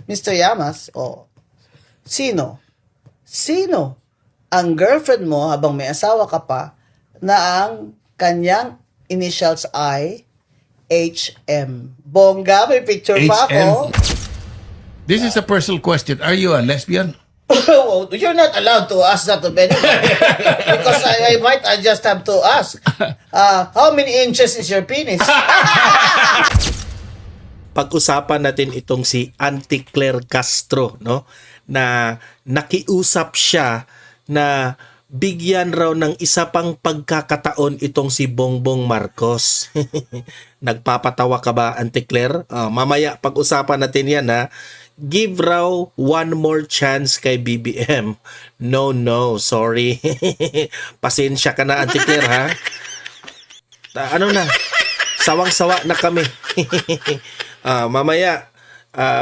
Mr. Llamas, sino? Sino ang girlfriend mo habang may asawa ka pa na ang kanyang initials ay HM? Bongga, may picture pa ako. This is a personal question. Are you a lesbian? Oh, you're not allowed to ask that of anybody. Because I just have to ask. How many inches is your penis? Pag-usapan natin itong si Auntie Claire Castro, no? Na nakiusap siya na bigyan raw ng isa pang pagkakataon itong si Bongbong Marcos. Nagpapatawa ka ba, Auntie Claire? Mamaya pag-usapan natin yan, ha? Give raw one more chance kay BBM. No, sorry. Pasensya ka na, Auntie Claire, ha? Ano na? Sawang-sawa na kami. Mamaya,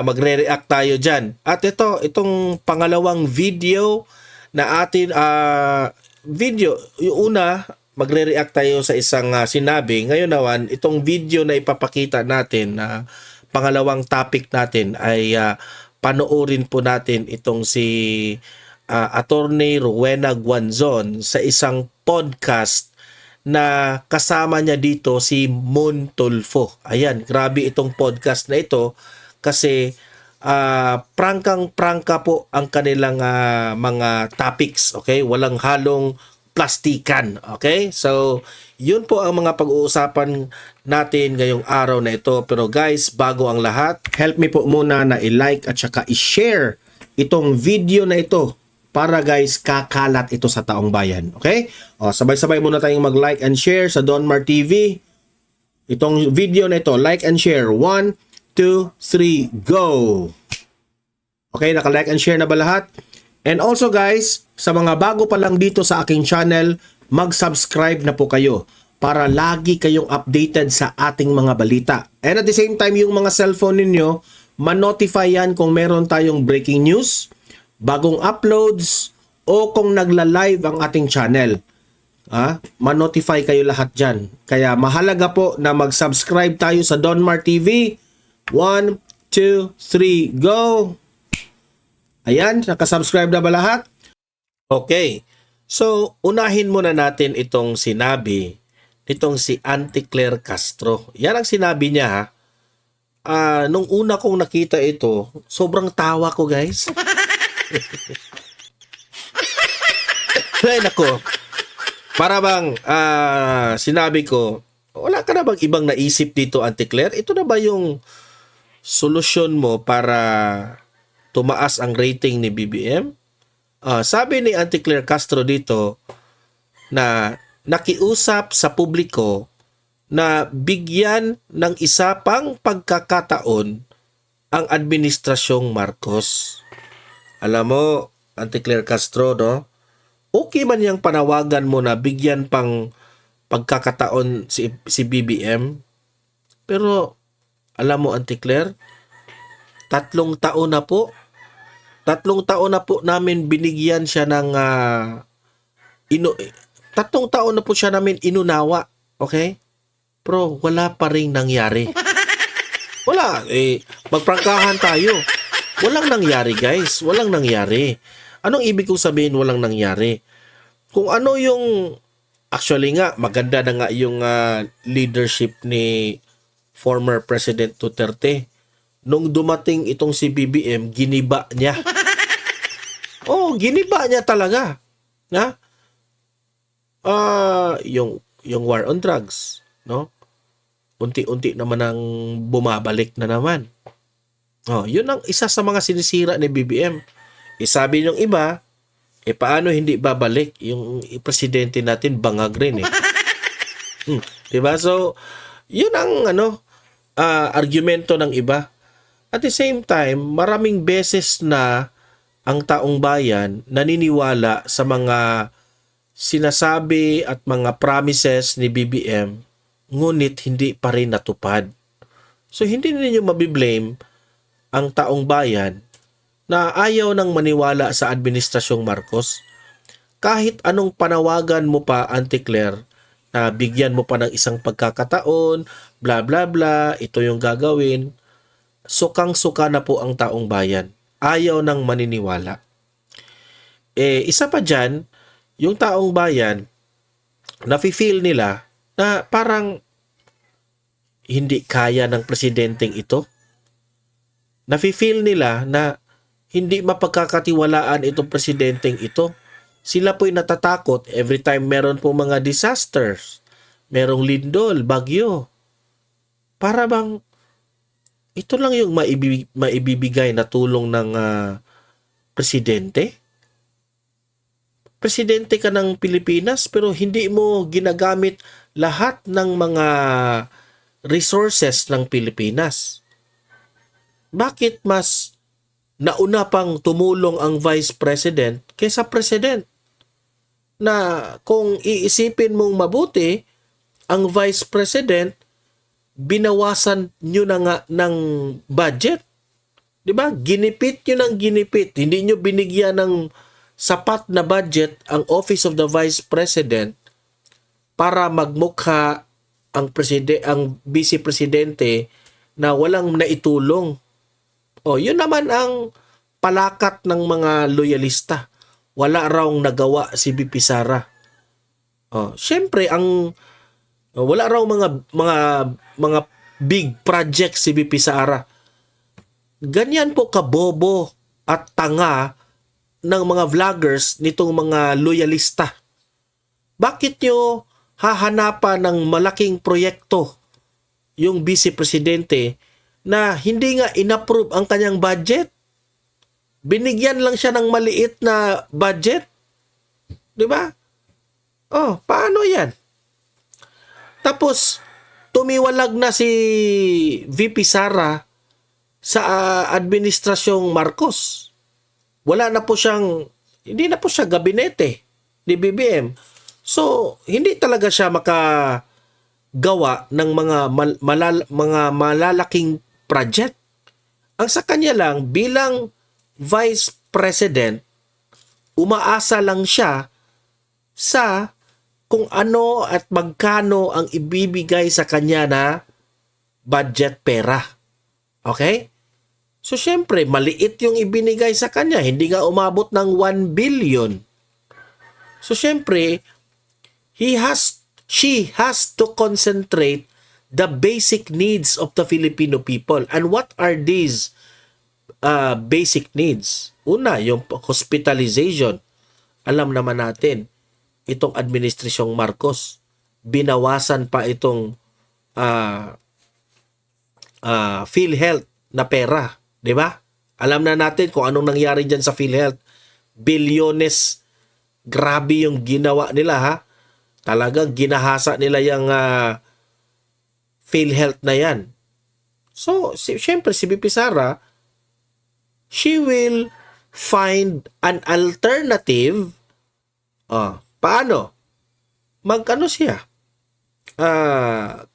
magre-react tayo dyan. At itong pangalawang video na atin, yung una, magre-react tayo sa isang sinabi. Ngayon naman, itong video na ipapakita natin na pangalawang topic natin ay panoorin po natin itong si Attorney Rowena Guanzon sa isang podcast na kasama niya dito si Mon Tulfo. Ayan, grabe itong podcast na ito kasi prangkang-prangka po ang kanilang mga topics, okay? Walang halong plastikan, okay? So, yun po ang mga pag-uusapan natin ngayong araw na ito. Pero guys, bago ang lahat, help me po muna na i-like at saka i-share itong video na ito para guys, kakalat ito sa taong bayan. Okay? Sabay-sabay muna tayong mag-like and share sa Donmar TV. Itong video na ito, like and share. 1, 2, 3, go! Okay, naka-like and share na ba lahat? And also guys, sa mga bago pa lang dito sa aking channel, mag-subscribe na po kayo para lagi kayong updated sa ating mga balita. And at the same time, yung mga cellphone ninyo, ma-notify yan kung meron tayong breaking news, bagong uploads, o kung nagla-live ang ating channel. Ma-notify kayo lahat dyan. Kaya mahalaga po na mag-subscribe tayo sa Donmar TV. 1, 2, 3, go! Ayan, nakasubscribe na ba lahat? Okay. So, unahin muna natin itong sinabi nitong si Auntie Claire Castro. Yan ang sinabi niya, ha. Nung una kong nakita ito, sobrang tawa ko, guys. Ay, nako. Para bang sinabi ko, wala ka na bang ibang naisip dito, Auntie Claire? Ito na ba yung solusyon mo para tumaas ang rating ni BBM? Sabi ni Auntie Claire Castro dito na nakiusap sa publiko na bigyan ng isa pang pagkakataon ang administrasyong Marcos. Alam mo, Auntie Claire Castro, no? Okay man yung panawagan mo na bigyan pang pagkakataon si BBM. Pero, alam mo, Auntie Claire, 3 taon na po. 3 taon na po namin binigyan siya ng 3 taon na po siya namin inunawa. Okay? Pero wala pa ring nangyari. Wala. Magprangkahan tayo. Walang nangyari, guys. Walang nangyari. Anong ibig kong sabihin walang nangyari? Kung ano yung... Actually nga, maganda na nga yung leadership ni former President Duterte. Nung dumating itong si BBM, giniba niya. Giniba niya talaga. Yung war on drugs, no? Unti-unti naman ang bumabalik na naman. Yun ang isa sa mga sinisira ni BBM. Sabi ng iba, paano hindi babalik? Yung presidente natin bangag rin eh. Diba? So, yun ang argumento ng iba. At the same time, maraming beses na ang taong bayan naniniwala sa mga sinasabi at mga promises ni BBM, ngunit hindi pa rin natupad. So hindi ninyo mabiblame ang taong bayan na ayaw nang maniwala sa administrasyong Marcos. Kahit anong panawagan mo pa, Auntie Claire, na bigyan mo pa ng isang pagkakataon, bla bla bla, ito yung gagawin. sukang-suka na po ang taong bayan. Ayaw nang maniniwala. Isa pa dyan, yung taong bayan, nafe-feel nila na parang hindi kaya ng presidenteng ito. Nafe-feel nila na hindi mapagkakatiwalaan itong presidenteng ito. Sila po'y natatakot every time meron po mga disasters. Merong lindol, bagyo. Para bang ito lang yung maibibigay na tulong ng presidente? Presidente ka ng Pilipinas pero hindi mo ginagamit lahat ng mga resources ng Pilipinas. Bakit mas nauna pang tumulong ang Vice President kaysa President? Na kung iisipin mong mabuti, ang Vice President, binawasan nyo na nga ng budget. 'Di ba? Ginipit nyo ng ginipit. Hindi nyo binigyan ng sapat na budget ang Office of the Vice President para magmukha ang Vice Presidente na walang naitulong. Yun naman ang palakat ng mga loyalista. Wala raw nagawa si VP Sara. Syempre wala raw mga big project si VP Sara. Ganyan po kabobo at tanga ng mga vloggers nitong mga loyalista. Bakit nyo hahanapan ng malaking proyekto yung Vice Presidente na hindi nga inapprove ang kanyang budget? Binigyan lang siya ng maliit na budget. 'Di ba? Paano 'yan? Tapos tumiwalag na si VP Sara sa administrasyong Marcos. Hindi na po siya gabinete ni BBM. So, hindi talaga siya makagawa ng mga malalaking project. Ang sa kanya lang, bilang Vice President, umaasa lang siya sa kung ano at magkano ang ibibigay sa kanya na budget pera. Okay? So, syempre, maliit yung ibinigay sa kanya. Hindi nga umabot ng 1 billion. So, syempre, she has to concentrate the basic needs of the Filipino people. And what are these basic needs? Una, yung hospitalization. Alam naman natin, itong administrasyong Marcos, binawasan pa itong PhilHealth na pera. 'Di ba? Alam na natin kung anong nangyari diyan sa PhilHealth. Bilyones. Grabe yung ginawa nila, ha. Talagang ginahasa nila yung PhilHealth na yan. So, syempre si VP Sara, she will find an alternative. Paano? Magkano siya?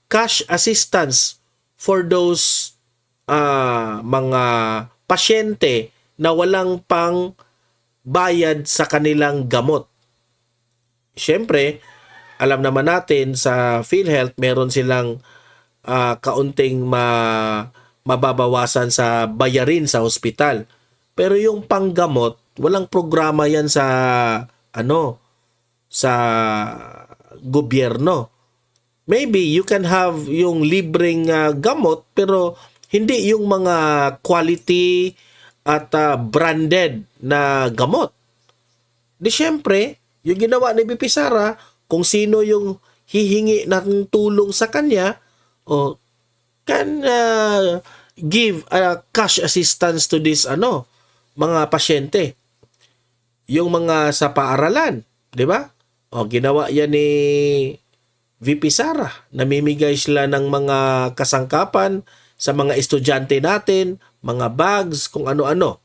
Cash assistance for those mga pasyente na walang pang bayad sa kanilang gamot. Siyempre, alam naman natin sa PhilHealth, meron silang kaunting mababawasan sa bayarin sa ospital. Pero yung panggamot, walang programa yan sa sa gobyerno. Maybe you can have yung libreng gamot pero hindi yung mga quality at branded na gamot. Di syempre, yung ginawa ni VP Sara, kung sino yung hihingi ng tulong sa kanya, can give cash assistance to this mga pasyente. Yung mga sa paaralan, di ba? Ginawa yan ni VP Sara. Namimigay sila ng mga kasangkapan sa mga estudyante natin, mga bags, kung ano-ano.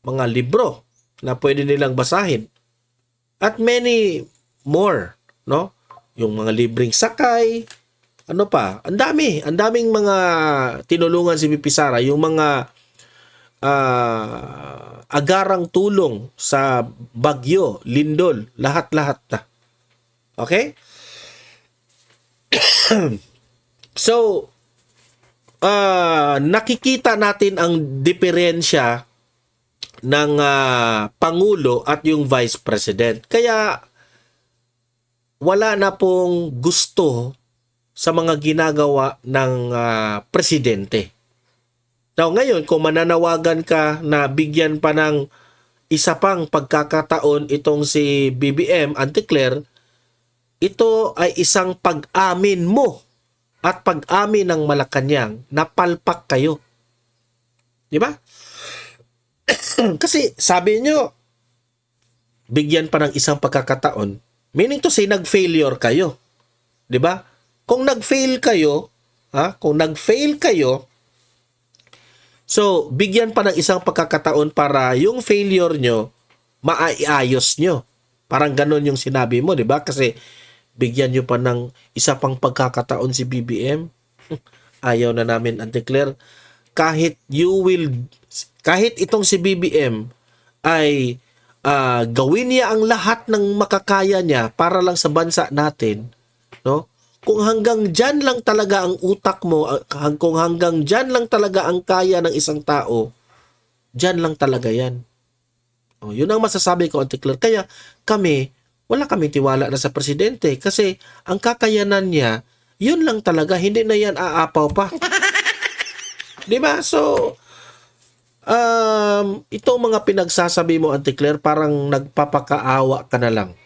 Mga libro na pwede nilang basahin. At many more, no? Yung mga libreng sakay, ano pa? Ang daming mga tinulungan si VP Sara, yung mga agarang tulong sa bagyo, lindol, lahat-lahat na. Okay? So, nakikita natin ang diferensya ng Pangulo at yung Vice President. Kaya wala na pong gusto sa mga ginagawa ng presidente. Now, ngayon, kung mananawagan ka na bigyan pa ng isa pang pagkakataon itong si BBM, Auntie Claire, ito ay isang pag-amin mo at pag-amin ng Malacanang na palpak kayo. Di ba? Kasi sabi nyo, bigyan pa ng isang pagkakataon, meaning to say, nag-failure kayo. Di ba? Kung nag-fail kayo, so, bigyan pa ng isang pagkakataon para yung failure nyo, maayos nyo. Parang ganun yung sinabi mo, di ba? Kasi, bigyan nyo pa ng isa pang pagkakataon si BBM. Ayaw na namin, Auntie Claire. Kahit itong si BBM ay gawin niya ang lahat ng makakaya niya para lang sa bansa natin, no? Kung hanggang dyan lang talaga ang utak mo, kung hanggang dyan lang talaga ang kaya ng isang tao, dyan lang talaga yan. Yun ang masasabi ko, Auntie Claire. Kaya wala kaming tiwala na sa presidente kasi ang kakayanan niya, yun lang talaga, hindi na yan aapaw pa. Di ba? So, itong mga pinagsasabi mo, Auntie Claire, parang nagpapakaawa ka na lang.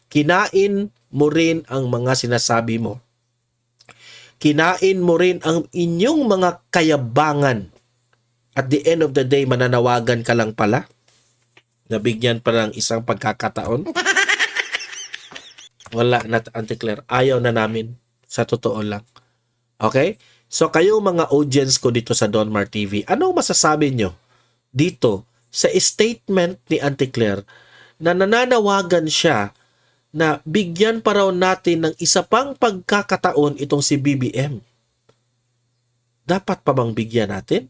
Kinain mo rin ang mga sinasabi mo. Kinain mo rin ang inyong mga kayabangan. At the end of the day, mananawagan ka lang pala. Nabigyan pa ng isang pagkakataon. Wala na, Auntie Claire. Ayaw na namin. Sa totoo lang. Okay? So, kayo mga audience ko dito sa Donmar TV, anong masasabi nyo dito sa statement ni Auntie Claire na nananawagan siya na bigyan pa raw natin ng isa pang pagkakataon itong si BBM? Dapat pa bang bigyan natin?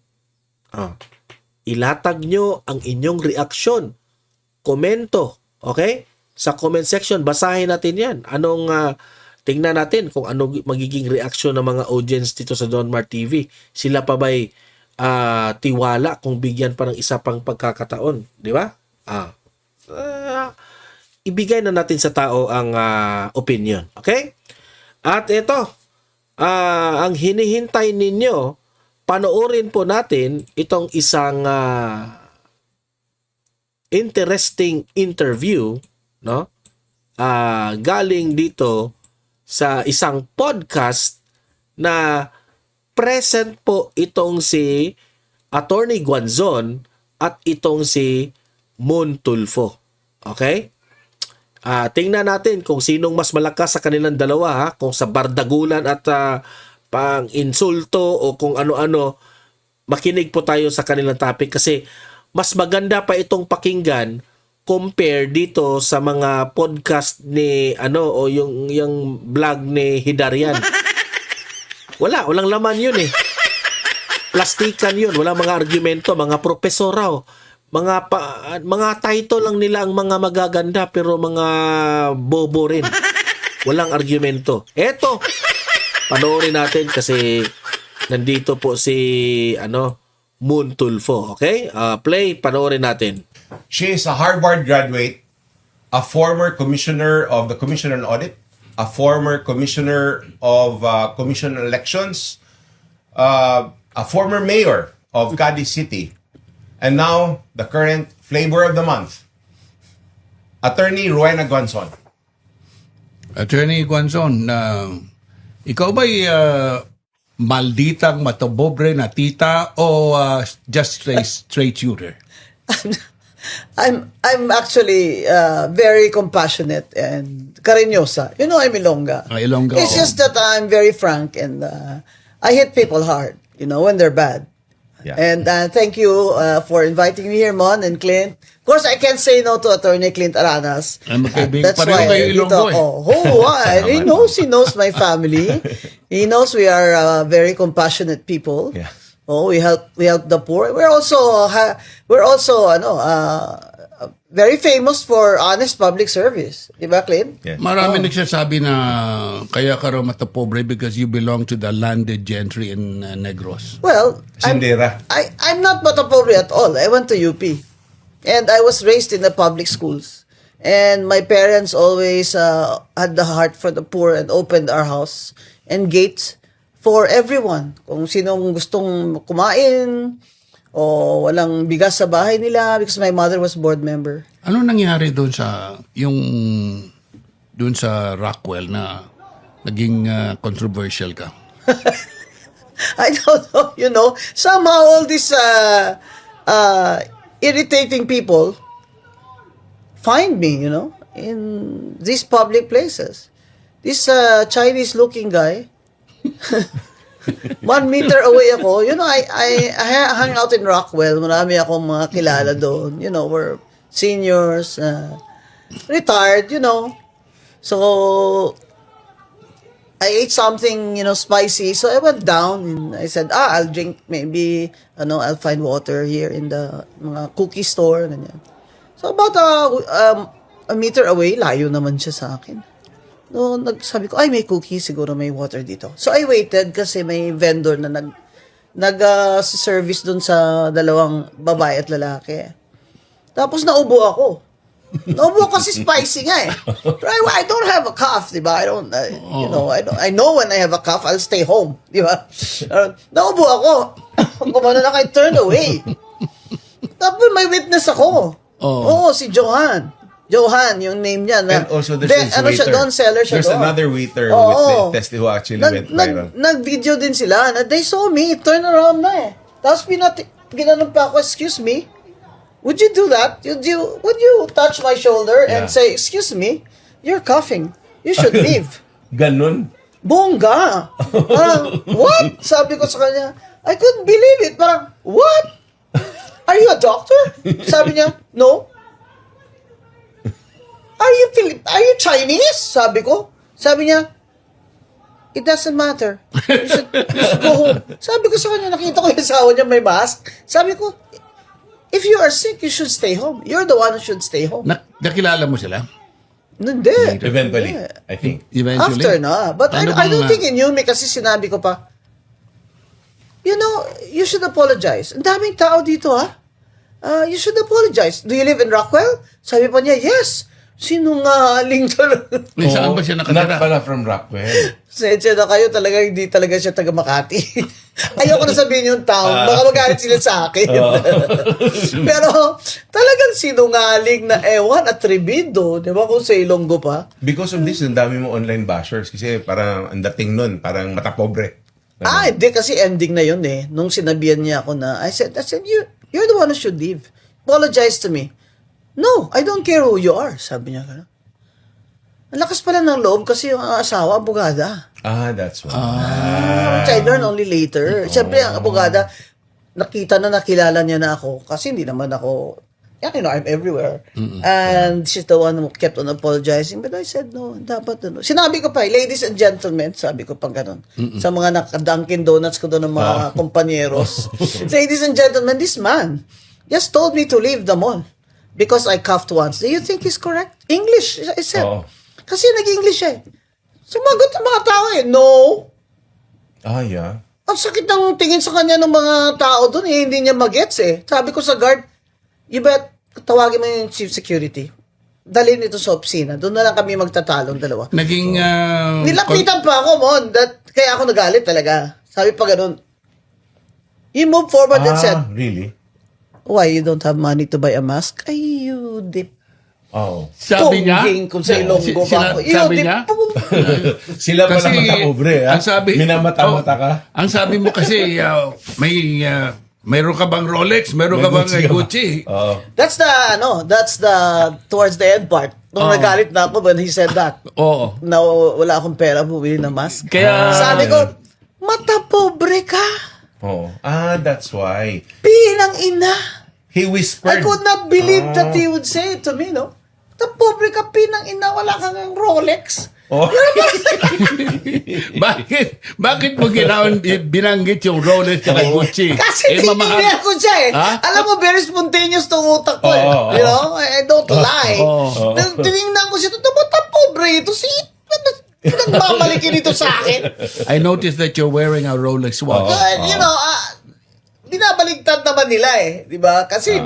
Ilatag nyo ang inyong reaksyon. Komento. Okay? Sa comment section, basahin natin yan. Tingnan natin kung ano magiging reaksyon ng mga audience dito sa Donmar TV. Sila pa ba'y tiwala kung bigyan pa ng isa pang pagkakataon? Di ba? Ibigay na natin sa tao ang opinion. Okay? At ito, ang hinihintay ninyo, panoorin po natin itong isang interesting interview, no? Galing dito sa isang podcast na present po itong si Attorney Guanzon at itong si Moon Tulfo. Okay? Tingnan natin kung sinong mas malakas sa kanilang dalawa, kung sa bardagulan at pang-insulto o kung ano-ano. Makinig po tayo sa kanilang topic kasi mas maganda pa itong pakinggan compare dito sa mga podcast ni o yung vlog ni Hidarian. Walang laman yun eh. Plastikan yun, walang mga argumento, mga profesor raw. Mga title lang nila ang mga magaganda pero mga bobo rin. Walang argumento. Eto, panoorin natin kasi nandito po si Moon Tulfo. Okay? Play, panoorin natin. She is a Harvard graduate, a former commissioner of the Commission on Audit, a former commissioner of Commission on Elections, a former mayor of Cadiz City, and now the current flavor of the month, Attorney Rowena Guanzon. Attorney Guanzon, ikaw ba'y malditang matabobre na tita o just straight shooter? I'm actually very compassionate and cariñosa. You know, I'm Ilongga. Ilongga. It's just that I'm very frank and I hit people hard, when they're bad. Yeah. And thank you for inviting me here, Mon and Clint. Of course, I can't say no to Attorney Clint Aranas. That's why Ilonggo. he knows my family. He knows we are very compassionate people. Yeah. Oh, we help the poor. We're also very famous for honest public service. Di ba, Clint? Yes. Marami nagsasabi na kaya ka raw matapobre because you belong to the landed gentry in Negros. Well, Sindera. I'm not matapobre at all. I went to UP. And I was raised in the public schools. And my parents always had the heart for the poor and opened our house and gates for everyone. Kung sinong gustong kumain o walang bigas sa bahay nila because my mother was board member. Ano nangyari doon sa Rockwell na naging controversial ka? I don't know, somehow all these irritating people find me, in these public places. This Chinese-looking guy, 1 meter away ako, I hang out in Rockwell. Marami akong mga kilala doon. We're seniors, retired, So, I ate something, spicy. So I went down and I said, I'll drink maybe, I'll find water here in the mga cookie store. Ganyan. So about a meter away, layo naman siya sa akin. No, sabi ko, may cookie, siguro may water dito. So I waited kasi may vendor na service dun sa dalawang babae at lalaki. Tapos naubo ako. Naubo kasi spicy nga eh. I don't have a cough, di ba? I know when I have a cough, I'll stay home, di ba? Naubo ako. Kumano na I turned away. Tapos may witness ako. Oo, si Johan. Johan, yung name niya. And also there's this waiter. Siya doon, seller siya There's doon. another waiter with the test who actually went viral. Nag-video din sila. They saw me, turn around na eh. Tapos ginanong pa ako, excuse me, would you do that? Would you touch my shoulder and say, excuse me, you're coughing. You should leave. Ganon. Bongga. Parang, what? Sabi ko sa kanya, I couldn't believe it. Parang, what? Are you a doctor? Sabi niya, no. Are you Chinese? Sabi ko. Sabi niya, it doesn't matter. You should go home. Sabi ko sa kanya, nakita ko yung asawa niya may mask. Sabi ko, if you are sick, you should stay home. You're the one who should stay home. Nakilala mo sila? Hindi. Eventually, Hindi. I think. Eventually? After na. But Ano I don't bang, think he knew me kasi sinabi ko pa, you should apologize. Ang daming tao dito, ha? You should apologize. Do you live in Rockwell? Sabi pa niya, yes. Sinungaling talaga. Saan ba siya Not nakatira? pala from Rockwell. Sensya na kayo, talaga hindi talaga siya taga Makati. Ayoko na sabihin yung town, baka magalit sila sa akin. Pero talagang sinungaling na ewan, atrebido, di ba, kung sa Ilonggo pa. Because of this, ang dami mo online bashers. Kasi parang ang dating nun, parang matapobre. Hindi, kasi ending na yun eh. Nung sinabihan niya ako na, I said, you're the one who should leave. Apologize to me. No, I don't care who you are, sabi niya. Ang lakas pala ng loob kasi yung asawa, abogada. That's why. Which I learned only later. Siyempre, ang abogada, nakilala niya na ako. Kasi hindi naman ako, I'm everywhere. And she's the one who kept on apologizing. But I said, no, dapat ano. Sinabi ko pa, ladies and gentlemen, sabi ko pang ganun. Sa mga naka-Dunkin Donuts ko doon ng mga kompanyeros. Ladies and gentlemen, this man just told me to leave the mall because I coughed once. Do you think he's correct? English, I said. Kasi nag-English eh. Sumagot ang mga tao eh, no. Yeah. Ang sakit ng tingin sa kanya ng mga tao doon eh, hindi niya magets eh. Sabi ko sa guard, you bet, tawagin mo yung chief security. Dalhin ito sa opisina. Doon na lang kami magtatalong dalawa. Naging... Nilapitan pa ako, Mon. Kaya ako nagalit talaga. Sabi pa ganun. He moved forward and said, Really? why, you don't have money to buy a mask? Ay, you dip. sabi niya? Kung sa Ilonggo pa ako. Sabi niya? Sila pala matapobre, ha? ang sabi, Minamata-mata ka? Ang sabi mo kasi, mayroon ka bang Rolex? Mayroon ka bang Gucci? That's the towards the end part. Nung nagalit na ako when he said that. Oo. Na wala akong pera bumili ng mask. Kaya... Sabi ko, mata pobre ka. That's why. Pinang ina. He whispered. I could not believe that he would say it to me, no? Mata pobre ka, pinang ina, wala kang Rolex. Oh. Bakit mo binanggit yung Rolex at Gucci? Kasi tinignan ko siya eh. Ha? Alam mo, very spontaneous tong utak ko eh. Oo, You know, I don't lie. Oo. Tinignan ko siya, tumata pobre ito. Nagmamalikin ito sa akin. I noticed that you're wearing a Rolex watch. You know, binabaligtad naman nila eh. Di ba? Kasi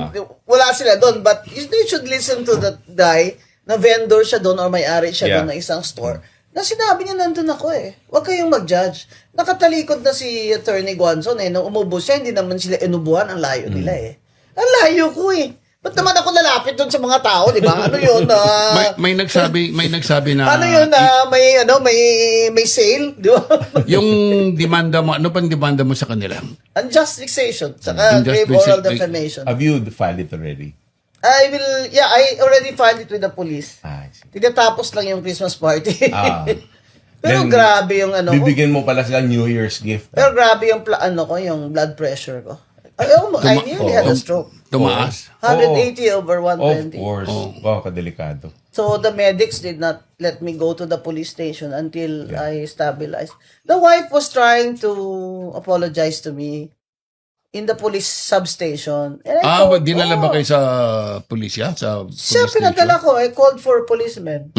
wala sila doon. But they should listen to that guy na vendor siya doon or may-ari siya doon ng isang store. Na sinabi niya, nandun ako eh. Huwag kayong mag-judge. Nakatalikod na si Attorney Guanzon eh. Nung umubos siya, hindi naman sila inubuhan. Ang layo nila eh. Ang layo ko eh. Ba't naman ako lalapit doon sa mga tao, di ba? Ano yun? may nagsabi na ano yun? May sale, di ba? yung demanda mo, ano pang demanda mo sa kanila? Unjust vexation. Saka Unjust grave oral vexation. defamation. Have you filed it already? I already filed it with the police. I see. Tinatapos lang yung Christmas party. Pero Then, grabe yung ano ko. Bibigyan mo pala sila New Year's gift. Pero grabe yung yung blood pressure ko. I nearly had a stroke. Tumaas? 180 over Of 120. course. Wow, kadelikado. So the medics did not let me go to the police station until I stabilized. The wife was trying to apologize to me in the police substation. And I told, dinala ba kayo sa pulisya? Sa siya police pinadala station? ko. I called for policemen.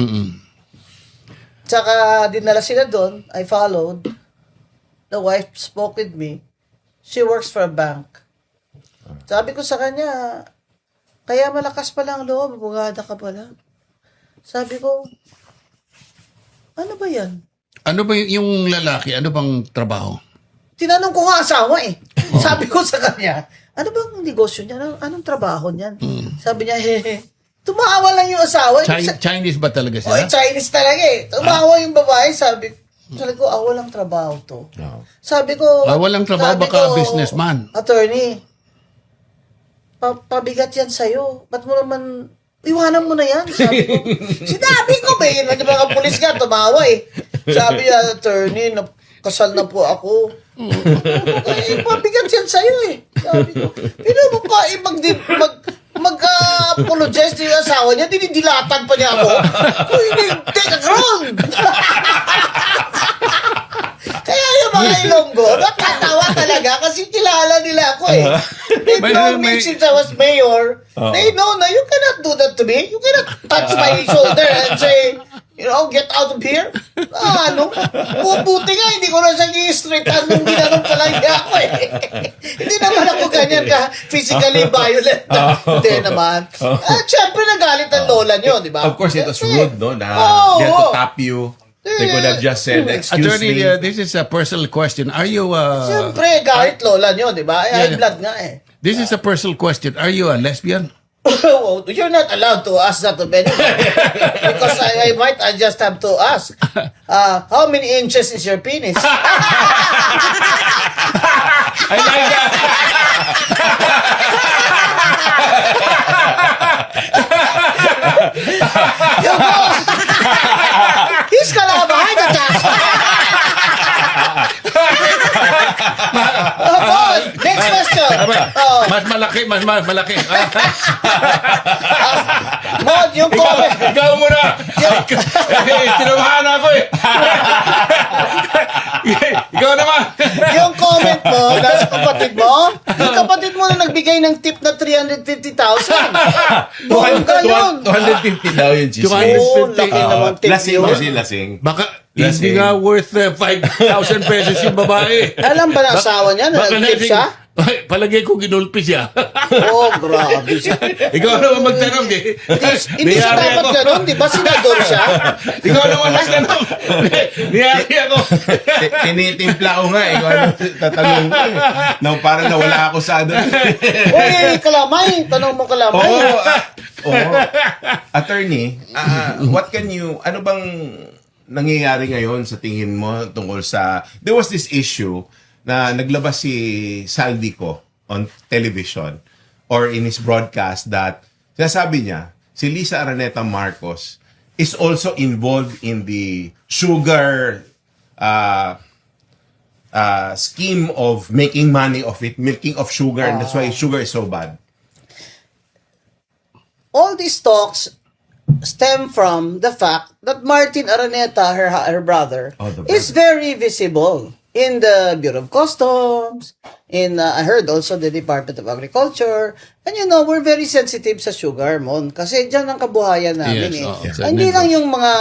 Tsaka dinala sila doon. I followed. The wife spoke with me. She works for a bank. Sabi ko sa kanya, kaya malakas pala ang loob, bugada ka pala. Sabi ko, ano ba yan? Ano ba yung lalaki? Ano bang trabaho? Tinanong ko nga asawa eh. Sabi ko sa kanya, ano bang negosyo niya? Anong trabaho niyan? Sabi niya, hehe. Tumawa lang yung asawa. Chinese ba talaga Oh, sila? Chinese talaga eh. Tumawa yung babae, sabi ko, walang trabaho to. No. Sabi ko, Walang trabaho, sabi baka ko, businessman. Attorney, pabigat yan sa'yo. Ba't mo naman, iwanan mo na yan. Sabi ko, sinabi ko ba yun? Di ba nga pulis ka, tumawa eh. Sabi niya, attorney, kasal na po ako. Pabigat yan sa'yo eh. Sabi ko, pero mo pa mag-apologize to yung asawa niya, dinidilatan pa niya ako. Hindi, take a crown! Kaya yung mga Ilonggo, natatawa talaga kasi kilala nila ako eh. They've known me since I was mayor. They know na you cannot do that to me. You cannot touch my shoulder and say, get out of here. Buti nga, hindi ko na siya i-straightan nung ginanong talaga ako eh. Hindi naman ako ganyan ka physically violent. Hindi naman. Siyempre nagalit ang lola niyo, di ba? Of course, it was rude, no? Na they had to tap you. They could have just said, excuse Attorney, me. this is a personal question. Are you Siyempre, galit lola niyo, di ba? High Yeah. blood nga eh. This is a personal question. Are you a lesbian? Well, you're not allowed to ask that of anyone. Because I just have to ask, how many inches is your penis? I like that. He's gonna behind the task. Next question. Mas malaki. Mod, yung comment. Ikaw muna. Tinabahan ako eh. Ikaw naman. Yung comment mo, nasa kapatid mo, yung kapatid mo na nagbigay ng tip na 350,000. Bongga yun. 250 daw yung chismis. 250. Oh, laki naman tip Lasing yun. kasi, lasing. Baka Lasing. hindi nga worth 5,000 pesos yung babae. Alam ba ng asawa niya na Baka nag-tip lasing- siya? Ay, palagay ko ginulpi siya. Oh, grabe siya. Ikaw naman magtanong. Hindi siya dapat ganun, di ba? Senador siya. Ikaw naman magtanong. Niyari ako. Tinitimpla ko nga eh. Kung ano tatanong ko eh. No, parang nawala ako sa ano. Uy, kalamay. Tanong mo kalamay. Attorney, ano bang nangyayari ngayon sa tingin mo tungkol sa, there was this issue na naglabas si Saldico on television or in his broadcast that sinasabi niya, si Lisa Araneta Marcos is also involved in the sugar scheme of making money of it, milking of sugar, and that's why sugar is so bad. All these talks stem from the fact that Martin Araneta, her brother, Oh, the is very visible in the Bureau of Customs, in, I heard also the Department of Agriculture, and we're very sensitive sa sugar, Mon, kasi dyan ang kabuhayan namin Yes, eh. oo, sa Hindi lang Negros. yung mga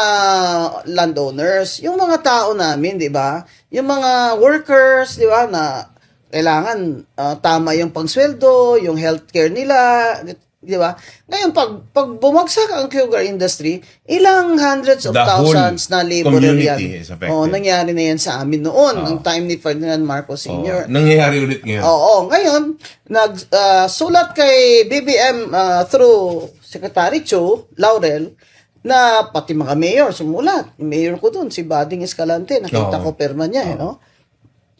landowners, yung mga tao namin, di ba? Yung mga workers, di ba, na kailangan tama yung pangsweldo, yung healthcare nila, di ba? Ngayon, pag bumagsak ang sugar industry, ilang hundreds of The whole thousands na laborer yan. community is affected. Oo, nangyari na yan sa amin noon, ng time ni Ferdinand Marcos Sr. Nangyayari ulit ngayon. Oo, ngayon, sulat kay BBM through Secretary Cho Laurel na pati mga mayor sumulat. Yung mayor ko doon, si Bading Escalante, nakita Oo. ko perma niya, no?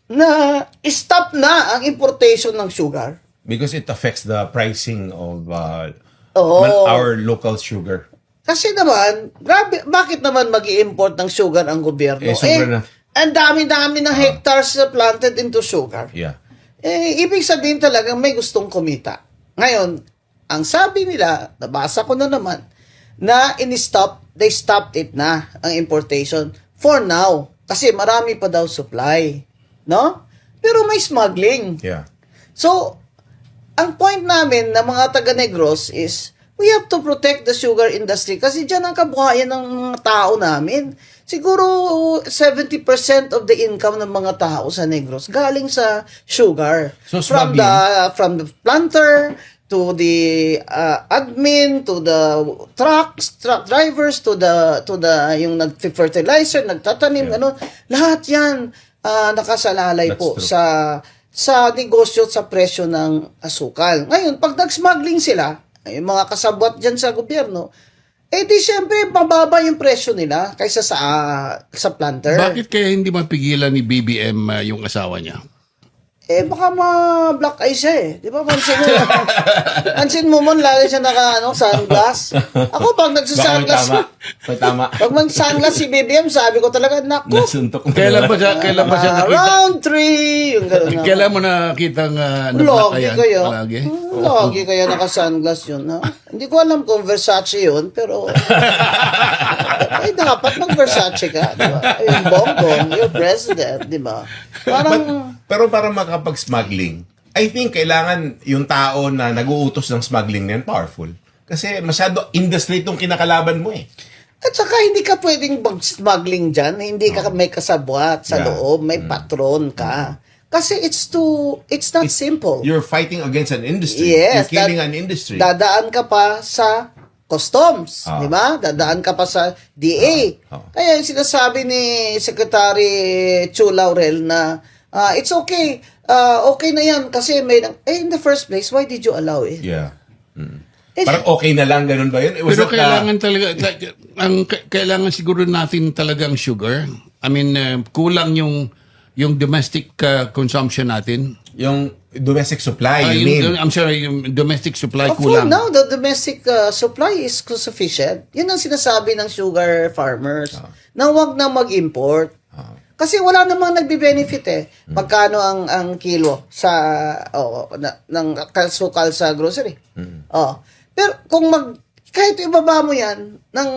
Na stop na ang importation ng sugar. Because it affects the pricing of Oo. our local sugar. Kasi naman, grabe, bakit naman mag-i-import ng sugar ang gobyerno? Eh, sobra na. Ang dami-dami ng hectares na planted into sugar. Yeah. Ibig sabihin talagang may gustong kumita. Ngayon, ang sabi nila, nabasa ko na naman, na they stopped it na, ang importation, for now. Kasi marami pa daw supply. No? Pero may smuggling. Yeah. So, ang point namin na mga taga-Negros is, we have to protect the sugar industry kasi dyan ang kabuhayan ng mga tao namin. Siguro 70% of the income ng mga tao sa Negros galing sa sugar. So, from the planter to the admin to the truck drivers to the yung nag-fertilizer, nagtatanim, lahat 'yan nakasalalay That's po true. sa negosyo sa presyo ng asukal. Ngayon, pag nag-smuggling sila, yung mga kasabwat dyan sa gobyerno, di syempre, mababa yung presyo nila kaysa sa planter. Bakit kaya hindi mapigilan ni BBM yung asawa niya? Baka ma-black eye siya eh. Di ba? Pansin mo mon, lagi siya sunglass. Ako, pag nagsasunglass, Tama. pag mag-sunglass si BBM, sabi ko talaga, naku, Nasuntok na. Kailan ba siya nakita? round 3, yung gano'n na. Kailan mo nakita nga Logi kayo. Palagi? Logi kayo naka-sunglass yun, ha? Hindi ko alam kung Versace yun, pero dapat mag-Versace ka, di ba? Yung bongbong, yung president, di ba? Parang, Pero para makapag-smuggling, I think kailangan yung tao na nag-uutos ng smuggling na yan powerful. Kasi masyado industry itong kinakalaban mo eh. at saka hindi ka pwedeng mag-smuggling dyan, hindi ka may kasabwat sa Yeah. loob, may patron ka. Kasi it's not simple. You're fighting against an industry. Yes, You're killing an industry. Dadaan ka pa sa customs, di ba? Dadaan ka pa sa DA. Kaya yung sinasabi ni Secretary Chu Laurel na it's okay. Okay na yan kasi in the first place, why did you allow it? Yeah. Parang okay na lang, ganun ba yun? It was Pero not, kailangan talaga, kailangan siguro natin talagang sugar. I mean, kulang yung domestic consumption natin. yung domestic supply, you mean? I'm sorry, yung domestic supply For kulang. now, the domestic supply is sufficient. Yun ang sinasabi ng sugar farmers na huwag na mag-import. Kasi wala namang nagbe-benefit eh. Magkano ang kilo sa ng sukal sa grocery. Pero kung kahit ibaba mo yan ng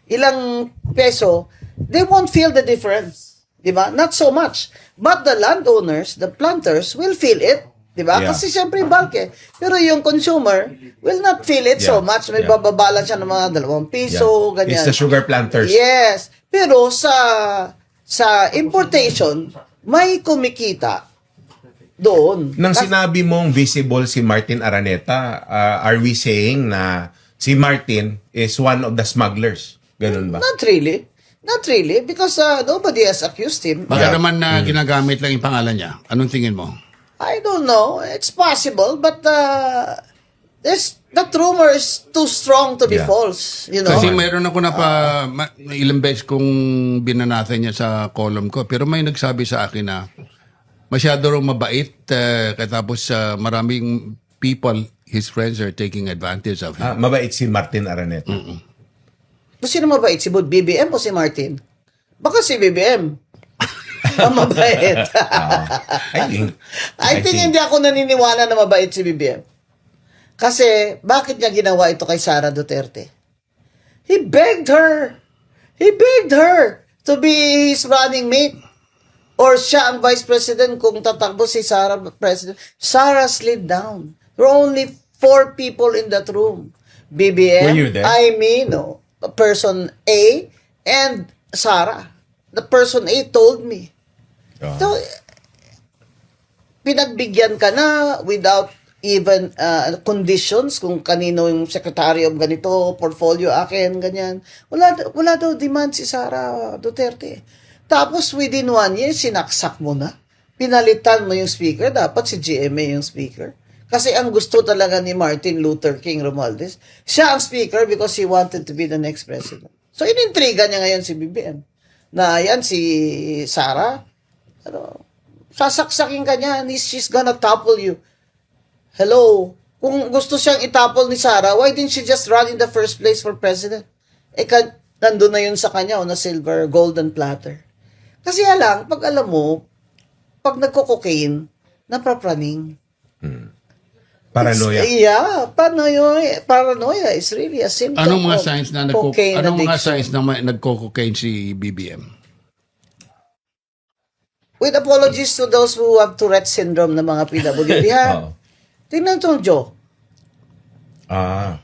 ilang peso, they won't feel the difference. 'Di ba? Not so much. But the landowners, the planters will feel it. 'Di ba? Yeah. Kasi syempre bulk eh. Pero yung consumer will not feel it so Yeah. much. May Yeah. bababa siya ng mga 2 piso, ganyan. It's the sugar planters. Yes. Pero sa importation, may kumikita doon. Nang sinabi mong visible si Martin Araneta, are we saying na si Martin is one of the smugglers? Ganun ba? Not really. Not really. Because nobody has accused him. Baka Yeah. naman na ginagamit lang yung pangalan niya. Anong tingin mo? I don't know. It's possible. But that rumor is too strong to be Yeah. false. You know? Kasi mayroon ako ilang beses kong binanatan niya sa column ko. Pero may nagsabi sa akin na masyado raw mabait. Katapos maraming people, his friends are taking advantage of him. Mabait si Martin Araneta. Sino mabait? Si BBM o si Martin? Baka si BBM. Ang mabait. I think hindi ako naniniwala na mabait si BBM. Kasi, bakit niya ginawa ito kay Sara Duterte? He begged her. He begged her to be his running mate. Or siya ang vice president kung tatakbo si Sarah president. Sarah slid down. There were only 4 people in that room. BBM, Were you there? no, person A, and Sarah. The person A told me. Oh. So, pinagbigyan ka na without even conditions kung kanino yung secretary of ganito, portfolio akin, ganyan. Wala daw demand si Sara Duterte. Tapos within 1 year, sinaksak mo na. Pinalitan mo yung speaker. Dapat si GMA yung speaker. Kasi ang gusto talaga ni Martin Luther King Romualdez, siya ang speaker because he wanted to be the next president. So, inintriga niya ngayon si BBM. Na yan, si Sara, sasaksakin ka niya, she's gonna topple you. Hello? Kung gusto siyang itapol ni Sara, why didn't she just run in the first place for president? Nandun na yun sa kanya, na silver, golden platter. Kasi lang, pag alam mo, pag nagko-cocaine, naprapraning. Paranoia. Paranoia is really a symptom Anong mga of signs na cocaine anong mga addiction. signs na nagko-cocaine si BBM? With apologies to those who have Tourette syndrome na mga PWD, ha? Oh. Tingnan itong Joe. Ah.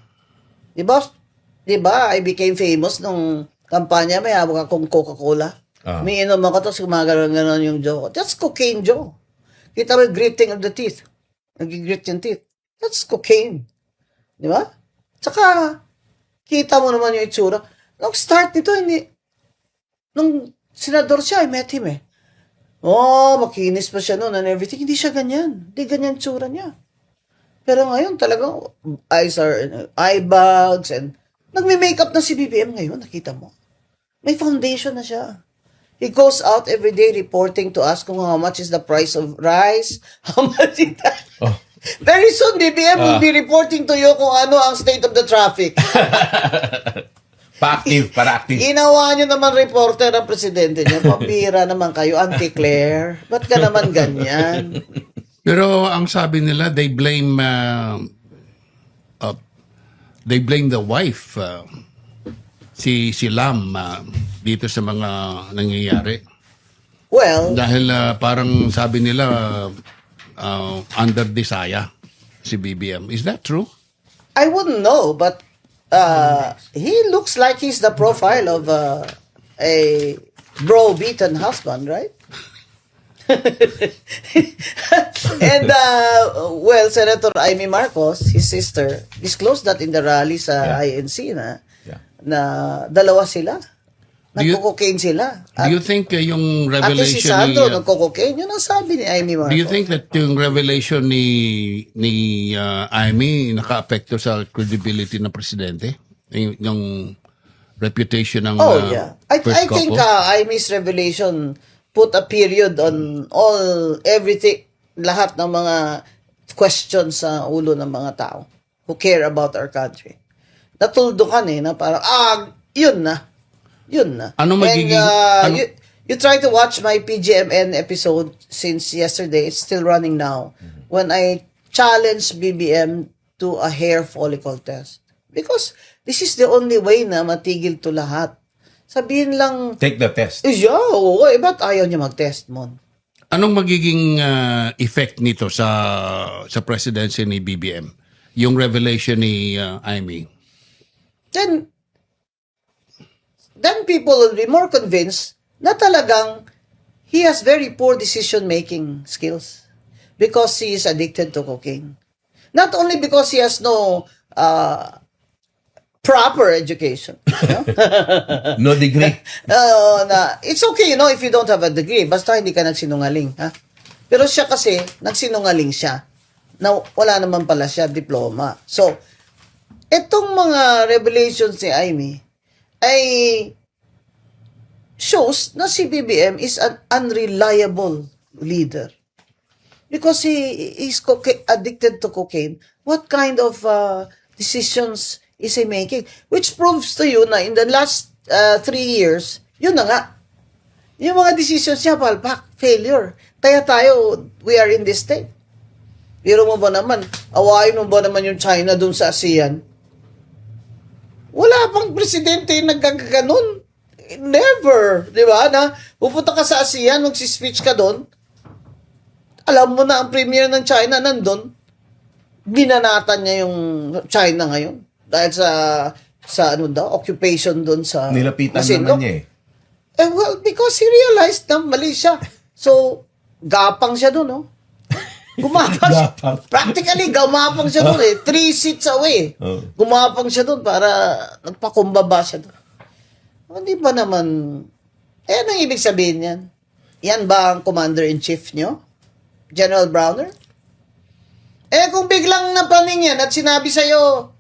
Di ba, I became famous nung kampanya, may hawak akong Coca-Cola. Ah. May inom ako, tapos gumagano'n yung Joe. That's cocaine, Joe. Kita mo yung gritting of the teeth. Nag-grit yung teeth. That's cocaine. Di ba? Tsaka, kita mo naman yung itsura. Nung start nito, nung senador siya, I met him eh. Makinis pa siya noon and everything. Hindi siya ganyan. Hindi ganyan tsura niya. Pero ngayon, talagang eye bags and nagme-makeup na si BBM ngayon, nakita mo. May foundation na siya. He goes out every day reporting to us kung how much is the price of rice, how much is that. Oh. Very soon, BBM will be reporting to you kung ano ang state of the traffic. Para active. Inawa nyo naman reporter ang presidente niya. Pambira naman kayo, Auntie Claire. Ba't ka naman ganyan? Pero ang sabi nila, they blame the wife, si Lam, dito sa mga nangyayari. Well, Dahil parang sabi nila, under desire si BBM. Is that true? I wouldn't know, but he looks like he's the profile of a bro-beaten husband, right? And, Senator Amy Marcos, his sister, disclosed that in the rally sa INC na dalawa sila. Nagko-cocaine sila. Do you think yung At si revelation ni... Sandro, nagko-cocaine. Yun ang sabi ni Amy Marcos. Do you think that yung revelation ni Amy naka-apekto sa credibility ng presidente? Yung reputation ng Yeah. I first think couple? Amy's revelation put a period on everything, lahat ng mga questions sa ulo ng mga tao who care about our country. Natuldukan na parang, yun na. Ano magiging- You try to watch my PGMN episode since yesterday, it's still running now, when I challenged BBM to a hair follicle test. Because this is the only way na matigil to lahat. Sabihin lang, Take the test. ba't ayaw niya mag-test mo? Anong magiging effect nito sa presidency ni BBM? Yung revelation ni Amy? Then people will be more convinced na talagang he has very poor decision-making skills because he is addicted to cocaine. Not only because he has no proper education. No degree. It's okay, if you don't have a degree, basta hindi ka nagsinungaling. Ha? Pero siya kasi, nagsinungaling siya. Na wala naman pala siya diploma. So, etong mga revelations ni Amy, ay shows na si BBM is an unreliable leader. Because he is addicted to cocaine. What kind of decisions is he making? Which proves to you na in the last 3 years, yun na nga. Yung mga decisions niya, palpak, failure. Kaya tayo, we are in this state. Pero mo ba naman, awayin mo ba naman yung China dun sa ASEAN? Wala pang presidente yung nagkaganon. Never. Di ba? Na pupunta ka sa ASEAN, magsispeech ka doon, alam mo na ang premier ng China nandun, binanatan niya yung China ngayon. Dahil sa ano daw, occupation doon sa Nilapitan Masinloc. naman niya Well, because he realized na mali siya. So, gapang siya doon, no? Gumapang siya. Gapang. Practically, gumapang siya doon eh. 3 seats away. Oh. Gumapang siya doon para nagpakumbaba siya doon. Hindi ba naman, anong ibig sabihin yan? Yan ba ang commander-in-chief nyo? General Browner? Kung biglang napaning yan at sinabi sa'yo,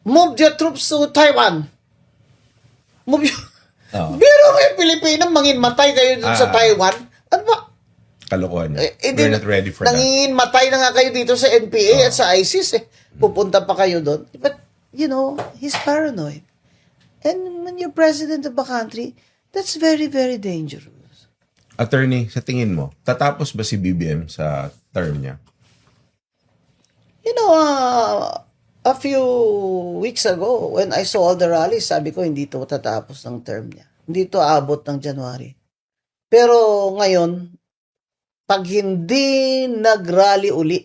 move your troops to Taiwan. Move your... Oo. Biro may Pilipino, manginmatay kayo dun sa Taiwan. Ano ba? Kalokohan. Hindi, We're not ready for that. nanginmatay na nga kayo dito sa NPA at sa ISIS eh. Pupunta pa kayo doon. But, you know, he's paranoid. And when you're president of a country, that's very, very dangerous. Attorney, sa tingin mo, tatapos ba si BBM sa term niya? You know, a few weeks ago, when I saw all the rallies, sabi ko, hindi to tatapos ng term niya. Hindi to abot ng January. Pero ngayon, pag hindi nag-rally uli,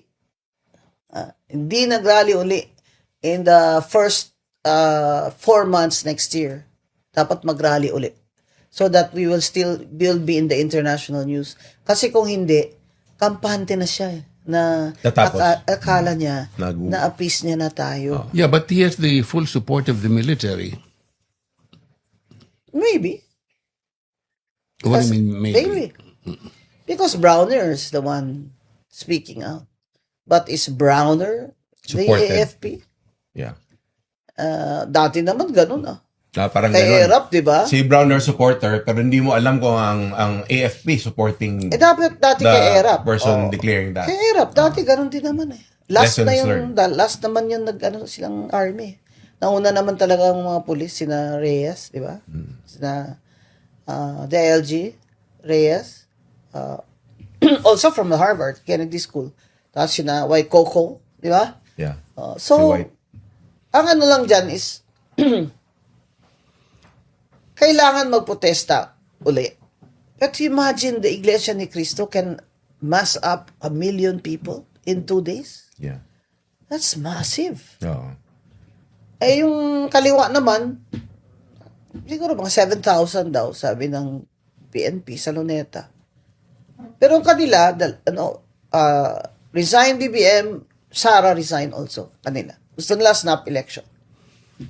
in the first 4 months next year, dapat mag-rally uli. So that we will be in the international news. Kasi kung hindi, kampante na siya eh. Na Tatapos. akala niya Nag- na appease niya na tayo. Yeah, but he has the full support of the military. Maybe. What do you mean, maybe? Because Browner is the one speaking out. But is Browner the Supported. AFP? Yeah. Dati naman ganun Parang Kay ganun. Erap, di ba? Si Browner supporter, pero hindi mo alam kung ang AFP supporting Dapat dati the kay Erap. person declaring that. Kay Erap, dati ganun din naman eh. Last Lessons na yung, learned. last naman yung silang army. Nauna naman talaga ang mga pulis, sina Reyes, di ba? Sina DLG, Reyes, also from the Harvard Kennedy School. Tapos sina Waikoko, di ba? Yeah. So, Si White. ang ano lang dyan is, kailangan magprotesta uli. But imagine the Iglesia ni Cristo can mass up 1 million people in 2 days? Yeah. That's massive. Oo. Yung kaliwa naman, siguro mga 7,000 daw, sabi ng PNP sa Luneta. Pero ang kanila, resign BBM, Sara resign also, kanila. Gusto nila snap election.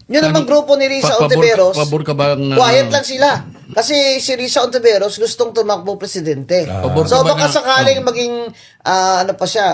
Yun naman grupo ni Risa Ontiveros. Pabor ka bang... Quiet lang sila. Kasi si Risa Ontiveros gustong tumakbo presidente. Pabor So ka ba baka na- sakaling maging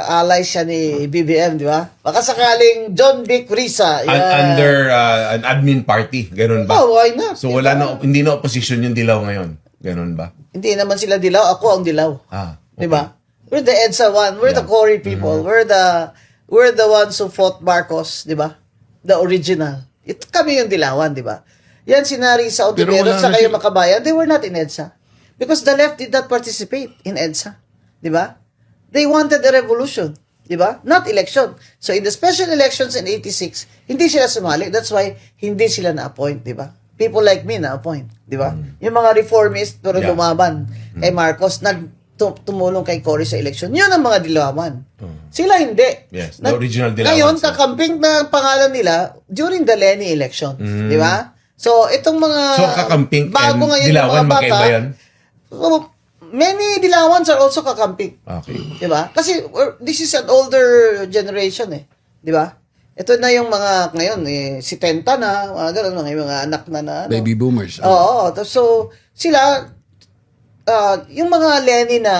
ally siya ni BBM, di ba? Baka sakaling John Vic Risa. Under an admin party, ganun ba? Oh, why not? So wala na, hindi na opposition yung dilaw ngayon. Ganun ba? Hindi naman sila dilaw, ako ang dilaw. Okay. Di ba? We're the EDSA one, we're the Cory people, we're the ones who fought Marcos, di ba? The original. Ito kami yung dilawan, di ba? Yan si Risa Pero Ontiveros wala sa na kayo si- makabayan, they were not in EDSA. Because the left did not participate in EDSA. Di ba? They wanted a revolution. Di ba? Not election. So in the special elections in 86, hindi sila sumali. That's why hindi sila na-appoint, di ba? People like me na-appoint, di ba? Yung mga reformist pero Yeah. lumaban kay Marcos, tumulong kay Cory sa election. Yun ang mga dilawan. Sila hindi. Yes, the original dilawan Ngayon, sila. kakamping na pangalan nila during the Lenny election. Di ba? So, itong mga... So kakamping bago and ngayon yung dilawan, mga bata, magkaiba yan? so, many dilawans are also kakamping. Okay. Di ba? Kasi this is an older generation eh. Di ba? Ito na yung mga, ngayon, si Tenta na, mga ganun, mga anak na ano. Baby boomers. Oo. So, sila, yung mga Lenny na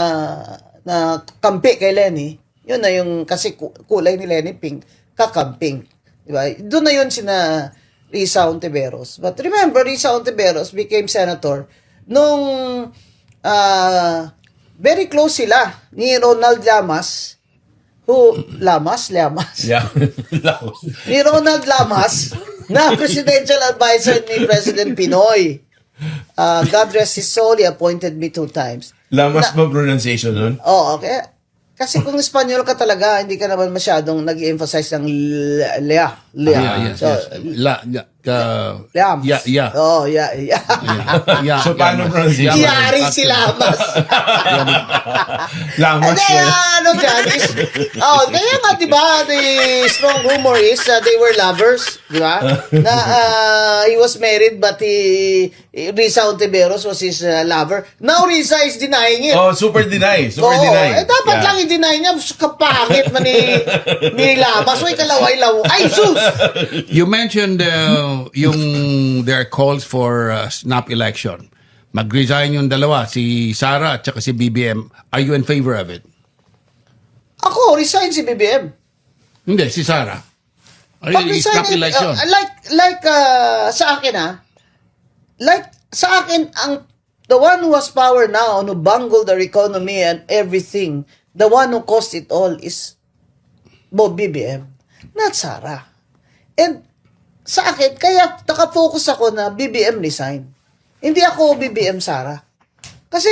kampi kay Lenny, yun na yung, kasi kulay ni Lenny pink, kakamping. Di ba? Doon na yun sina Risa Ontiveros. But remember, Risa Ontiveros became senator nung very close sila ni Ronald Llamas, Llamas? Yeah. Ni Ronald Llamas, na presidential advisor ni President Pinoy. God rest his soul, he appointed me 2 times. Lamas ba pronunciation nun? Oh, okay. Kasi kung Espanyol ka talaga, hindi ka naman masyadong nag-emphasize ng lea. Yes, So, yes. Lams. Yeah. Oh, yeah. Yeah, So, paano mas. pronunciation? Yari si Lamas. Lamas Hindi, na. ano dyan is, kaya nga, di ba, the strong rumor is they were lovers, di ba? Na he was married but Risa Ontiveros was his lover. Now Risa is denying it. Oh, super deny. Super Oo, deny. dapat lang i-deny niya, kapangit man ni Lamas. Uy, kalaway-law. Ay, sus! You mentioned there are calls for snap election. Mag-resign yung dalawa, si Sara at saka si BBM. Are you in favor of it? Ako, resign si BBM. Hindi, si Sara. Pag-resign, Snap election. sa akin sa akin, the one who has power now, who bungled our economy and everything, the one who caused it all is BBM, not Sara. And sa akin, kaya nakafocus ako na BBM resign. Hindi ako BBM Sara. Kasi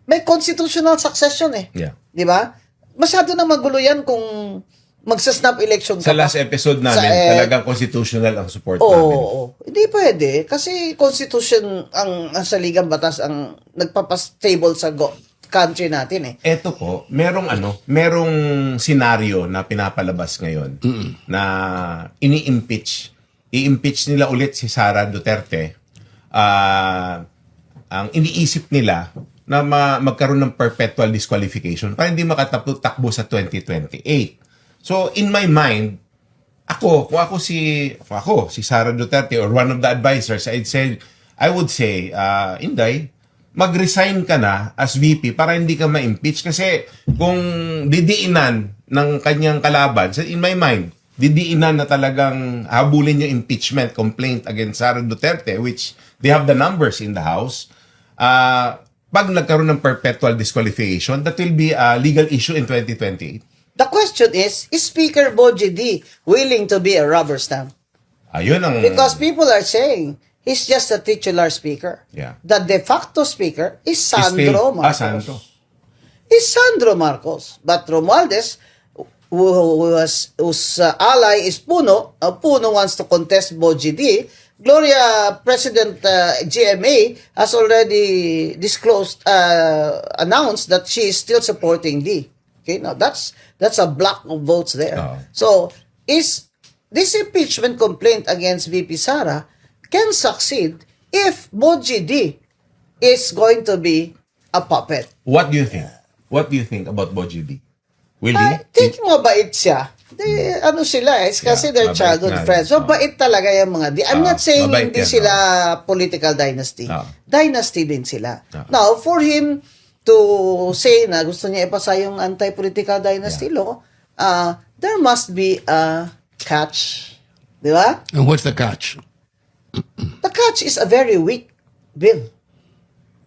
may constitutional succession eh. Yeah. Di ba? Masyado na magulo yan kung magsa-snap election ka Sa last pa. episode namin, talagang constitutional ang support Oo, namin. hindi pwede. Kasi constitution ang sa ligang batas ang nagpapastable sa country natin eh. Eto po, merong senaryo na pinapalabas ngayon na ini-impeach. I-impeach nila ulit si Sara Duterte. Ang iniisip nila na magkaroon ng perpetual disqualification para hindi makatakbo sa 2028. So, in my mind, kung ako si Sara Duterte or one of the advisors, I would say, Inday, mag-resign ka na as VP para hindi ka ma-impeach. Kasi kung didiinan ng kanyang kalaban, in my mind, didiinan na talagang habulin yung impeachment complaint against Sara Duterte, which they have the numbers in the House. Pag nagkaroon ng perpetual disqualification, that will be a legal issue in 2028. The question is Speaker Boji D willing to be a rubber stamp? Ayun ang... Because people are saying he's just a titular speaker. Yeah. The de facto speaker is Sandro Marcos. Sandro. Is Sandro Marcos. But Romualdez, whose ally is Puno, Puno wants to contest Boji D. Gloria, President GMA has already announced that she is still supporting D. Okay, now that's a block of votes there. So, is this impeachment complaint against VP Sara can succeed if Boji D is going to be a puppet. What do you think? What do you think about Boji D? Will he? I think mabait siya. Ano sila kasi they're mabait childhood nga. friends. Mabait talaga yung mga I'm not saying mabait hindi yan, sila political dynasty. Dynasty din sila. Ah. Now, for him to say na gusto niya ipasa yung anti-political dynasty law, there must be a catch. Di ba? And what's the catch? The catch is a very weak bill.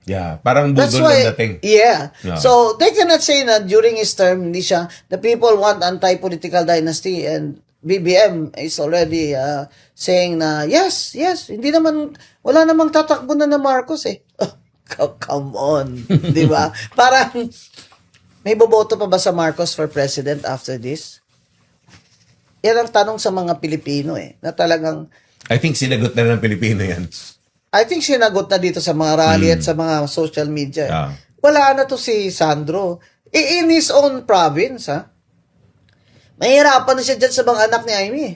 Yeah, parang That's budol why, ng dating. yeah. Yeah. So, they cannot say na during his term, hindi siya, the people want anti-political dynasty and BBM is already saying na, yes, hindi naman, wala namang tatakbo na Marcos eh. Come on. Di ba? Parang, may boboto pa ba sa Marcos for president after this? Yan ang tanong sa mga Pilipino eh, na talagang, I think sinagot na ng Pilipino yan. I think sinagot na dito sa mga rally at sa mga social media. Yeah. Wala na to si Sandro. In his own province, mahirapan na siya dyan sa mga anak ni Aimee.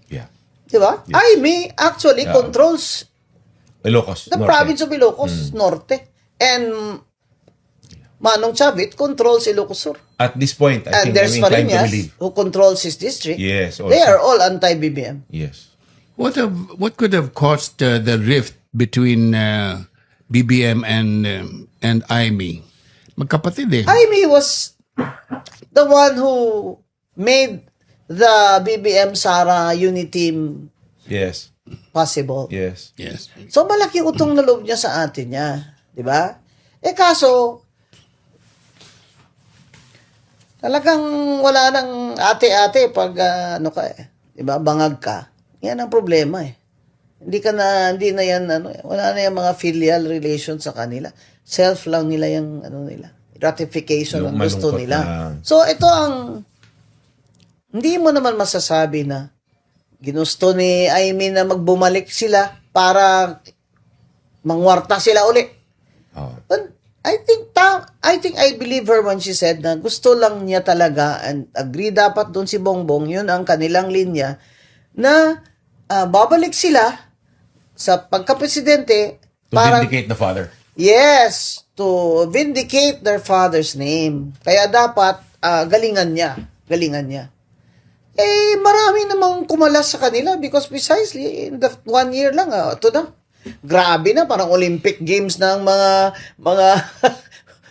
Yeah. Di ba? Yes. Aimee actually Yeah. controls Ilocos. the Norte. province of Ilocos Norte. And Manong Chavit controls Ilocos Sur. At this point, I And think, there's inclined to Fariñas believe. who controls his district. Yes, They also. are all anti-BBM. Yes. What could have caused the rift between BBM and Aimee? Magkapatid eh. Aimee was the one who made the BBM Sara unity team Yes. possible. Yes. Yes. So malaki utong na loob niya sa atin niya, 'di ba? Kaso talagang wala nang ate-ate pag ano ka 'di ba? Bangag ka. Yan ang problema eh. Hindi na yan wala na yung mga filial relations sa kanila. Self lang nila yung nila. ratification Yung ang gusto malungkot nila. na- So, ito ang hindi mo naman masasabi na ginusto ni Amy na magbumalik sila para mangwarta sila uli. Oh. But I believe her when she said na gusto lang niya talaga and agree dapat doon si Bongbong, yun ang kanilang linya na babalik sila sa pagka-presidente To para vindicate the father. yes, to vindicate their father's name. Kaya dapat galingan niya. Eh, marami namang kumalas sa kanila because precisely in the 1 year lang, ito na. Grabe na, parang Olympic Games ng mga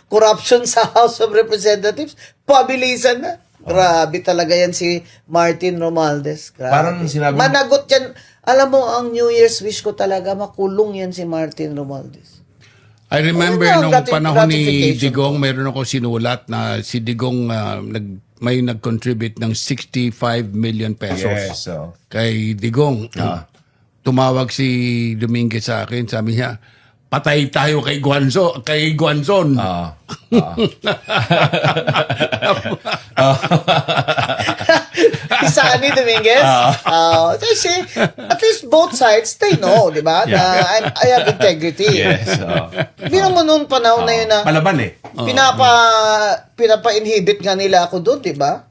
corruption sa House of Representatives. Pabilisan na. Grabe talaga yan si Martin Romualdez. Grabe. Parang sinabi- Managot yan. Alam mo, ang New Year's wish ko talaga, makulong yan si Martin Romualdez. I remember Ano, nung panahon ni gratification Digong, mayroon ako sinulat na si Digong may nag-contribute ng 65 million pesos Yes. So, kay Digong. Tumawag si Dominguez sa akin, sabi niya, patay tayo kay Guanzon. Isa ni Dominguez. Kasi at least both sides, they know, di ba? Na I have integrity. yes. Hindi naman noong panahon na yun na Palaban eh. pinapa-inhibit nga nila ako doon, di ba?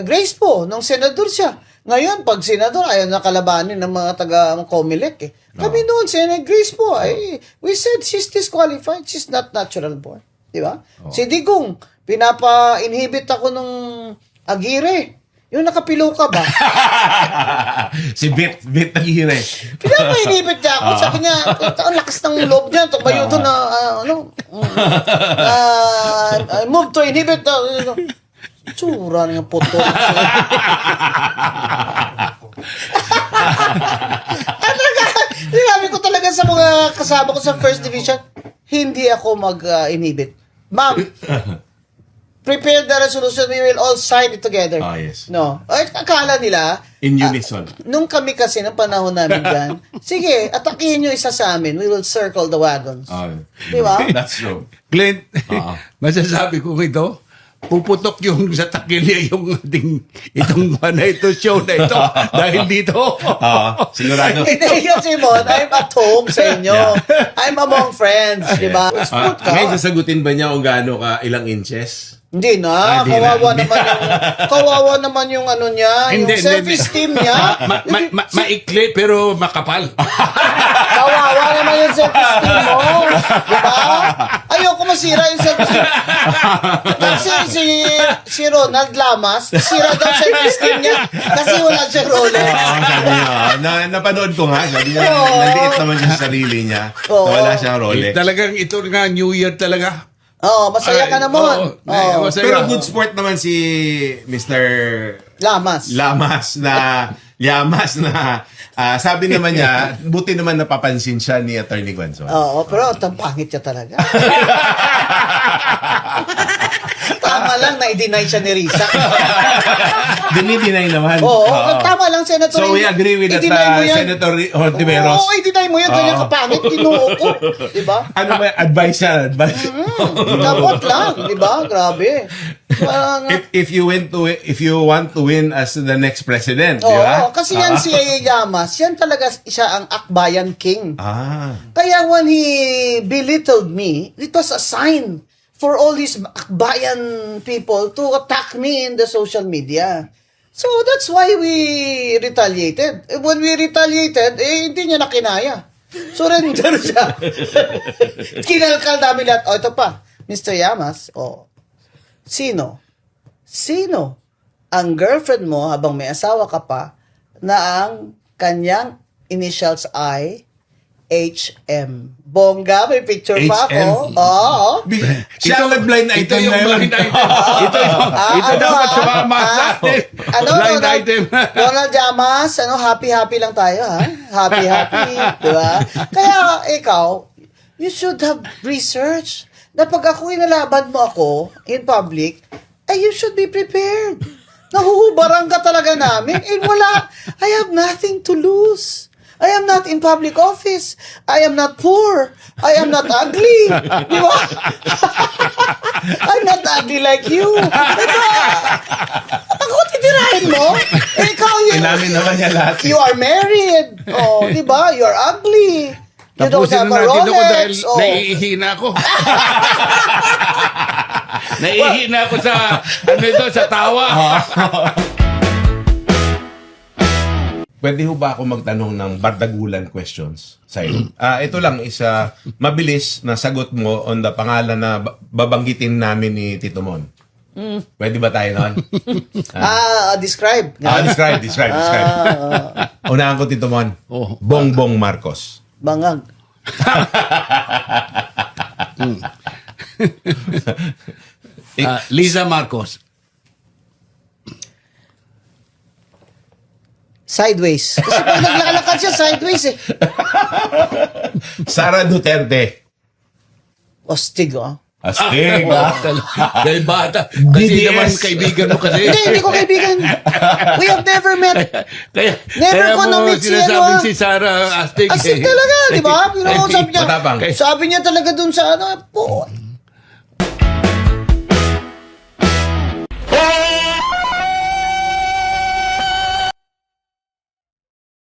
Grace po, nung senador siya. Ngayon, pag senador, ayaw nakalabanin ng mga taga-Comelec eh. Kami noon, Senator Grace po, we said she's disqualified. She's not natural born. Di ba? Si Digong, pinapa-inhibit ako nung Aguirre. Yung nakapilo ka ba? Si Bit Aguirre. Pinapa-inhibit niya ako. Sabi niya, ang lakas ng loob niya. Tumayo doon na, move to inhibit. Tsura ng puto. Sinabi ko talaga sa mga kasama ko sa First Division, hindi ako mag-inhibit. Ma'am, prepare the resolution, we will all sign it together. Yes. No. Ay, akala nila, In unison. nung kami kasi, ng panahon namin dyan, sige, atakihin nyo isa sa amin, we will circle the wagons. Di ba? That's true. Clint, masasabi ko ito, puputok yung sa takilya yung ating itong show na ito dahil dito. Sigurado. Hindi kasi mo, I'm at home sa inyo. I'm among friends, di ba? Smooth ka. Ngayon, sasagutin ba niya kung gaano ka ilang inches? Hindi na, kawawa naman yung ano niya, Hindi, yung self-esteem niya. Maikli pero makapal. Kawawa naman yung self-esteem mo. Diba? Ayoko masira yung self-esteem. Kasi si Ronald Lamas, sira daw self-esteem niya kasi wala siya Rolex. Sabi niya, napanood ko nga, sabi niya, naliit naman siya sa sarili niya. Oo. Wala siyang Rolex. Talagang ito nga New Year talaga. Masaya ka naman. Masaya. Pero good sport naman si Mr. Lamas. Llamas na sabi naman niya, buti naman napapansin siya ni Attorney Guanzon. Oo, pero ang pangit niya talaga. Tama lang na i-deny siya ni Risa. Dinideny naman. Oo, tama lang, Senator. So we agree with that, I-deny mo yan. Senator Hontiveros. Oo, i-deny mo yan. Ganyan kapangit, kinuho ko. Diba? Ano ba, advice siya? Advice. Dapat lang, diba? Grabe. Parang, If you want to win as the next president, di ba? oo, kasi yan si Llamas, yan talaga siya ang Akbayan King. Kaya when he belittled me, it was a sign for all these Akbayan people to attack me in the social media. So that's why we retaliated. When we retaliated, hindi niya na kinaya. Surrender siya. Kinalkal namin lahat. Ito pa, Mr. Llamas, Sino ang girlfriend mo habang may asawa ka pa na ang kanyang initials ay HM? Bongga, may picture pa ako. Oo. Siya ang blind Ito item yung na yun. blind item. Ito dapat sumama sa atin. Blind item. Ronald Llamas, happy-happy lang tayo, ha? Happy-happy, di ba? Kaya ikaw, you should have research na pag ako inalaban mo ako in public, you should be prepared. Nahuhubarang ka talaga namin. Wala, I have nothing to lose. I am not in public office. I am not poor. I am not ugly. Di ba? I'm not ugly like you. Diba? Ako titirahin mo? Eh, ikaw Inamin naman niya lahat. you are married. Oh, di ba? You are ugly. You don't Tapusin have na a natin ako dahil Rolex. Oh. naiihina ako. Naiihina ako sa, ano ito, sa tawa. Pwede ho ba ako magtanong ng bardagulan questions sa iyo? Ito lang is mabilis na sagot mo on the pangalan na babanggitin namin ni Tito Mon. Pwede ba tayo noon? Describe. Describe. Unahan ko, Tito Mon. Oh. Bongbong Marcos. Bangag. Liza Marcos. Sideways. Kasi pag naglalakad siya, sideways eh. Sara Duterte. Ostig, oh. Astig. Dahil bata. Kasi DDS. naman kaibigan mo kasi. Hindi ko kaibigan. We have never met. Kaya, Never kaya ko mo na-meet si sinasabing ano, si Sarah Astig. Astig talaga, di ba? You know, sabi niya, Matapang. sabi niya talaga dun sa ano, po.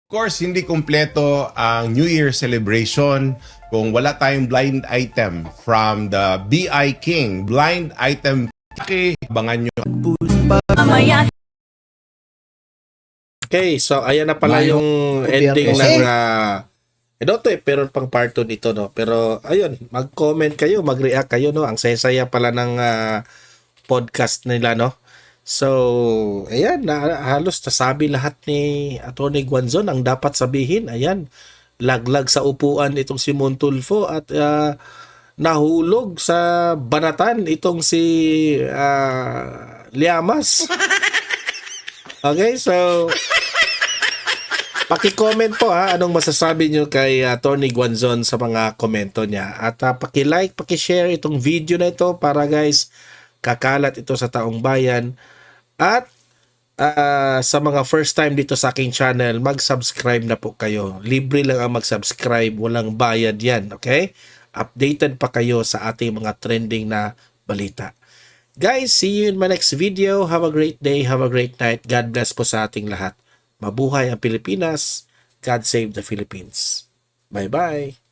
Of course, hindi kumpleto ang New Year celebration kung wala tayong blind item from the BI King. Blind item. Abangan nyo. Okay, so ayan na pala Mayo. yung ending Jose. ng ito pero pang part 2 nito, no. Pero ayun, mag-comment kayo, mag-react kayo, no. Ang saya pala ng podcast nila, no. So, ayan, halos nasabi lahat ni Atty. Guanzon ang dapat sabihin. Ayan, laglag sa upuan itong si Montulfo at nahulog sa banatan itong si Llamas. Okay, so paki-comment po anong masasabi nyo kay Atty. Guanzon sa mga komento niya. At paki-like, paki-share itong video na ito para guys, kakalat ito sa taong bayan. At sa mga first time dito sa aking channel, mag-subscribe na po kayo. Libre lang ang mag-subscribe, walang bayad yan, okay? Updated pa kayo sa ating mga trending na balita. Guys, see you in my next video. Have a great day, have a great night. God bless po sa ating lahat. Mabuhay ang Pilipinas. God save the Philippines. Bye-bye.